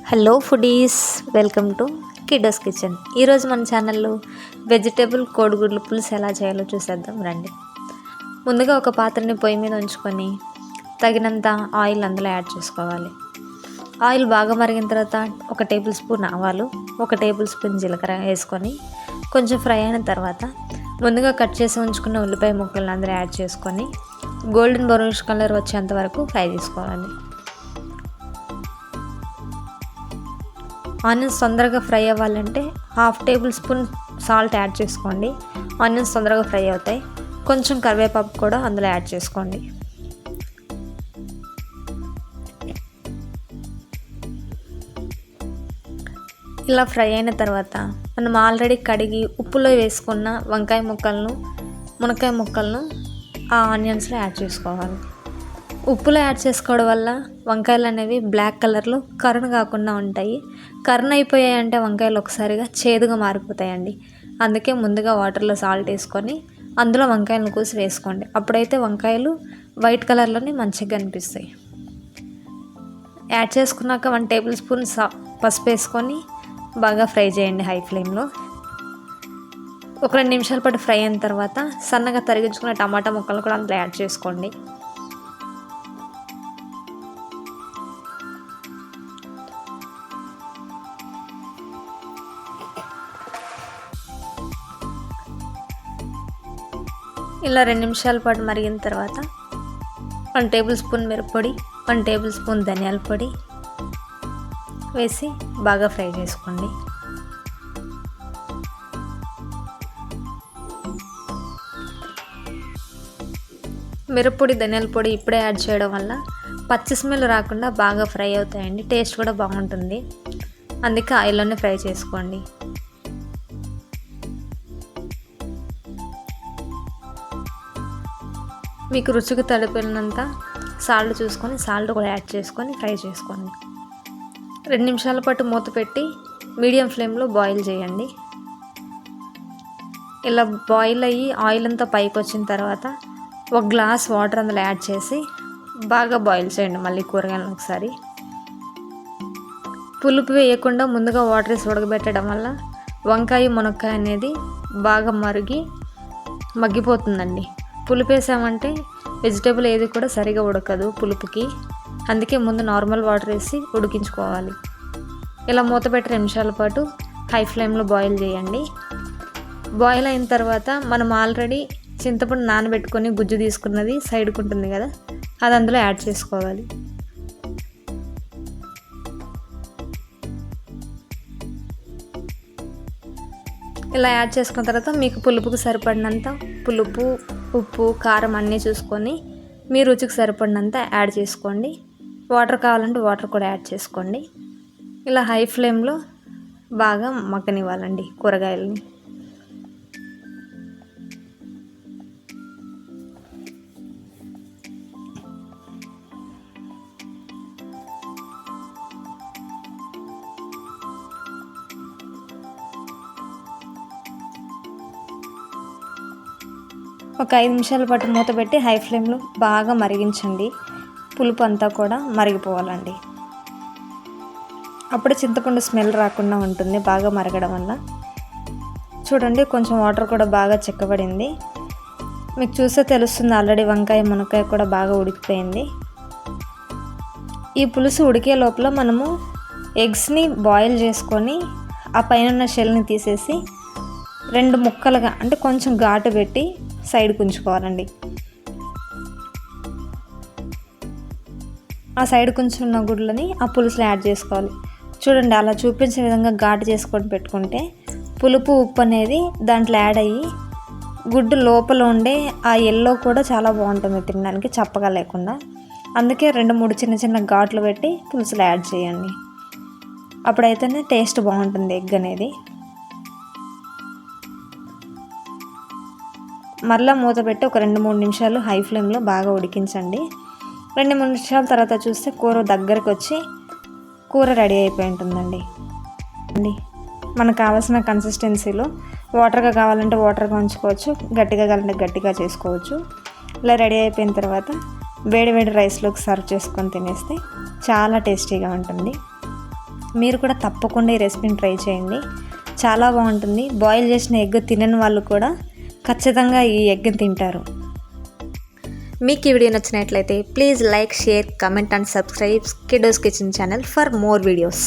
Hello foodies, welcome to Kiddos Kitchen. ఈరోజు మన ఛానల్లో వెజిటేబుల్ కోడిగుడ్లు పులుసు ఎలా చేయాలో చూసేద్దాం రండి. ముందుగా ఒక పాత్రని పొయ్యి మీద ఉంచుకొని తగినంత ఆయిల్ అందులో యాడ్ చేసుకోవాలి. ఆయిల్ బాగా మరిగిన తర్వాత 1 టేబుల్ స్పూన్ ఆవాలు, 1 టేబుల్ స్పూన్ జీలకర్ర వేసుకొని కొంచెం ఫ్రై అయిన తర్వాత ముందుగా కట్ చేసి ఉంచుకున్న ఉల్లిపాయ ముక్కలను అందులో యాడ్ చేసుకొని గోల్డెన్ బ్రౌనిష్ కలర్ వచ్చేంత వరకు ఫ్రై చేసుకోవాలి. ఆనియన్స్ తొందరగా ఫ్రై అవ్వాలంటే 1/2 టేబుల్ స్పూన్ సాల్ట్ యాడ్ చేసుకోండి. ఆనియన్స్ తొందరగా ఫ్రై అవుతాయి. కొంచెం కరివేపాకు కూడా అందులో యాడ్ చేసుకోండి. ఇలా ఫ్రై అయిన తర్వాత మనం ఆల్రెడీ కడిగి ఉప్పులో వేసుకున్న వంకాయ ముక్కలను, మునక్కాయ ముక్కలను ఆ ఆనియన్స్లో యాడ్ చేసుకోవాలి. ఉప్పులో యాడ్ చేసుకోవడం వల్ల వంకాయలు అనేవి బ్లాక్ కలర్లో కర్న్ కాకుండా ఉంటాయి. కర్న్ అయిపోయాయంటే వంకాయలు ఒకసారిగా చేదుగా మారిపోతాయండి. అందుకే ముందుగా వాటర్లో సాల్ట్ వేసుకొని అందులో వంకాయలను కోసి వేసుకోండి. అప్పుడైతే వంకాయలు వైట్ కలర్లోనే మంచిగా కనిపిస్తాయి. యాడ్ చేసుకున్నాక 1 టేబుల్ స్పూన్ పసుపు వేసుకొని బాగా ఫ్రై చేయండి హై ఫ్లేమ్లో. ఒక 2 నిమిషాల పాటు ఫ్రై అయిన తర్వాత సన్నగా తరిగించుకున్న టమాటా ముక్కలు కూడా అందులో యాడ్ చేసుకోండి. ఇలా 2 నిమిషాల పాటు మరిగిన తర్వాత 1 టేబుల్ స్పూన్ మిరప్పొడి, 1 టేబుల్ స్పూన్ ధనియాల పొడి వేసి బాగా ఫ్రై చేసుకోండి. మిరప్పొడి, ధనియాల పొడి ఇప్పుడే యాడ్ చేయడం వల్ల పచ్చి స్మెల్ రాకుండా బాగా ఫ్రై అవుతాయండి. టేస్ట్ కూడా బాగుంటుంది. అందుకే ఆయిల్లోనే ఫ్రై చేసుకోండి. మీకు రుచికి తడిపినంత సాల్ట్ చూసుకొని సాల్ట్ కూడా యాడ్ చేసుకొని ఫ్రై చేసుకోండి. 2 నిమిషాల పాటు మూత పెట్టి మీడియం ఫ్లేమ్లో బాయిల్ చేయండి. ఇలా బాయిల్ అయ్యి ఆయిల్ అంతా పైకి వచ్చిన తర్వాత 1 గ్లాస్ వాటర్ అందులో యాడ్ చేసి బాగా బాయిల్ చేయండి. మళ్ళీ కూరగాయలను ఒకసారి పులుపు వేయకుండా ముందుగా వాటర్ వేసి ఉడకబెట్టడం వల్ల వంకాయ, మునక్కాయ అనేది బాగా మగ్గిపోతుందండి. పులుపు వేసామంటే వెజిటేబుల్ ఏది కూడా సరిగా ఉడకదు పులుపుకి. అందుకే ముందు నార్మల్ వాటర్ వేసి ఉడికించుకోవాలి. ఇలా మూత పెట్టి 2 నిమిషాల పాటు హై ఫ్లేమ్లో బాయిల్ చేయండి. బాయిల్ అయిన తర్వాత మనం ఆల్రెడీ చింతపండు నానబెట్టుకొని గుజ్జు తీసుకున్నది సైడ్కి ఉంటుంది కదా, అది అందులో యాడ్ చేసుకోవాలి. ఇలా యాడ్ చేసుకున్న తర్వాత మీకు పులుపుకి సరిపడినంత పులుపు, ఉప్పు, కారం అన్నీ చూసుకొని మీ రుచికి సరిపడినంత యాడ్ చేసుకోండి. వాటర్ కావాలంటే వాటర్ కూడా యాడ్ చేసుకోండి. ఇలా హై ఫ్లేమ్లో బాగా మగ్గనివ్వాలండి కూరగాయలని. ఒక 5 నిమిషాల పాటు మూత పెట్టి హై ఫ్లేమ్లో బాగా మరిగించండి. పులుపు అంతా కూడా మరిగిపోవాలండి. అప్పుడు చింతపండు స్మెల్ రాకుండా ఉంటుంది బాగా మరగడం వల్ల. చూడండి, కొంచెం వాటర్ కూడా బాగా చిక్కబడింది. మీకు చూస్తే తెలుస్తుంది ఆల్రెడీ వంకాయ, మునక్కాయ కూడా బాగా ఉడికిపోయింది. ఈ పులుసు ఉడికే లోపల మనము ఎగ్స్ని బాయిల్ చేసుకొని ఆ పైన ఉన్న షెల్ని తీసేసి 2 ముక్కలుగా అంటే కొంచెం ఘాటు పెట్టి సైడ్కి ఉంచుకోవాలండి. ఆ సైడ్ కొంచెం ఉన్న గుడ్లని ఆ పులుసులో యాడ్ చేసుకోవాలి. చూడండి, అలా చూపించే విధంగా ఘాటు చేసుకొని పెట్టుకుంటే పులుపు, ఉప్పు అనేది దాంట్లో యాడ్ అయ్యి గుడ్డు లోపల ఉండే ఆ ఎల్లో కూడా చాలా బాగుంటుంది తినడానికి, చప్పగా లేకుండా. అందుకే 2-3 చిన్న చిన్న ఘాట్లు పెట్టి పులుసులో యాడ్ చేయండి. అప్పుడైతేనే టేస్ట్ బాగుంటుంది ఎగ్ అనేది. మరలా మూత పెట్టి ఒక 2-3 నిమిషాలు హై ఫ్లేమ్లో బాగా ఉడికించండి. 2-3 నిమిషాల తర్వాత చూస్తే కూర దగ్గరకు వచ్చి కూర రెడీ అయిపోయి ఉంటుందండి. మనకు కావాల్సిన కన్సిస్టెన్సీలో వాటర్గా కావాలంటే వాటర్గా ఉంచుకోవచ్చు, గట్టిగా కావాలంటే గట్టిగా చేసుకోవచ్చు. ఇలా రెడీ అయిపోయిన తర్వాత వేడి వేడి రైస్లోకి సర్వ్ చేసుకొని తినేస్తే చాలా టేస్టీగా ఉంటుంది. మీరు కూడా తప్పకుండా ఈ రెసిపీని ట్రై చేయండి, చాలా బాగుంటుంది. బాయిల్ చేసిన ఎగ్ తినని వాళ్ళు కూడా ఖచ్చితంగా ఈ ఎగ్ని తింటారు. మీకు ఈ వీడియో నచ్చినట్లయితే please like, share, comment and subscribe Kiddos Kitchen channel for more videos.